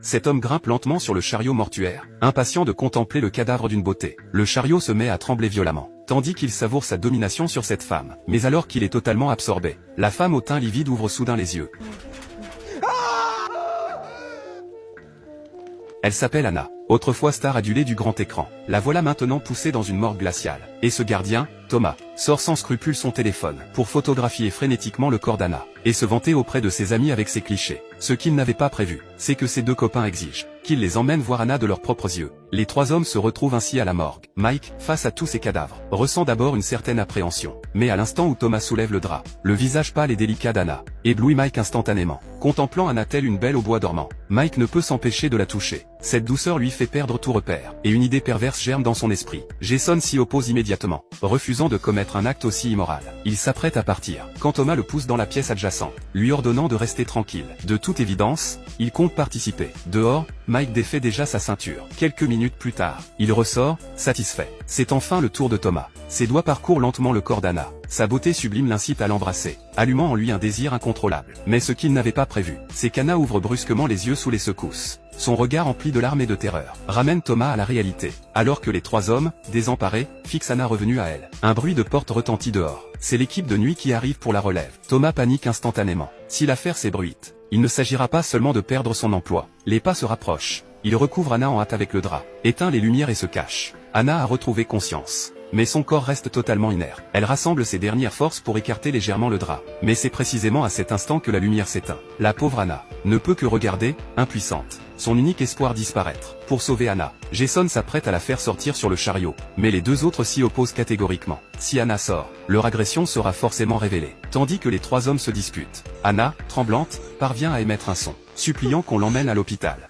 Cet homme grimpe lentement sur le chariot mortuaire, impatient de contempler le cadavre d'une beauté. Le chariot se met à trembler violemment, tandis qu'il savoure sa domination sur cette femme. Mais alors qu'il est totalement absorbé, la femme au teint livide ouvre soudain les yeux. Elle s'appelle Anna, autrefois star adulée du grand écran. La voilà maintenant poussée dans une morgue glaciale. Et ce gardien, Thomas, sort sans scrupule son téléphone pour photographier frénétiquement le corps d'Anna, et se vanter auprès de ses amis avec ses clichés. Ce qu'il n'avait pas prévu, c'est que ses deux copains exigent qu'il les emmène voir Anna de leurs propres yeux. Les trois hommes se retrouvent ainsi à la morgue. Mike, face à tous ces cadavres, ressent d'abord une certaine appréhension. Mais à l'instant où Thomas soulève le drap, le visage pâle et délicat d'Anna éblouit Mike instantanément. Contemplant Anna telle une belle au bois dormant, Mike ne peut s'empêcher de la toucher. Cette douceur lui fait perdre tout repère, et une idée perverse germe dans son esprit. Jason s'y oppose immédiatement, refusant de commettre un acte aussi immoral. Il s'apprête à partir, quand Thomas le pousse dans la pièce adjacente, lui ordonnant de rester tranquille. De toute évidence, il compte participer. Dehors, Mike défait déjà sa ceinture. Quelques minutes plus tard, il ressort, satisfait. C'est enfin le tour de Thomas. Ses doigts parcourent lentement le corps d'Anna. Sa beauté sublime l'incite à l'embrasser, allumant en lui un désir incontrôlable. Mais ce qu'il n'avait pas prévu, c'est qu'Anna ouvre brusquement les yeux sous les secousses. Son regard empli de larmes et de terreur ramène Thomas à la réalité, alors que les trois hommes, désemparés, fixent Anna revenue à elle. Un bruit de porte retentit dehors. C'est l'équipe de nuit qui arrive pour la relève. Thomas panique instantanément. Si l'affaire s'ébruite, il ne s'agira pas seulement de perdre son emploi. Les pas se rapprochent. Il recouvre Anna en hâte avec le drap, éteint les lumières et se cache. Anna a retrouvé conscience, mais son corps reste totalement inerte. Elle rassemble ses dernières forces pour écarter légèrement le drap. Mais c'est précisément à cet instant que la lumière s'éteint. La pauvre Anna ne peut que regarder, impuissante, son unique espoir disparaître. Pour sauver Anna, Jason s'apprête à la faire sortir sur le chariot, mais les deux autres s'y opposent catégoriquement. Si Anna sort, leur agression sera forcément révélée. Tandis que les trois hommes se disputent, Anna, tremblante, parvient à émettre un son, suppliant qu'on l'emmène à l'hôpital.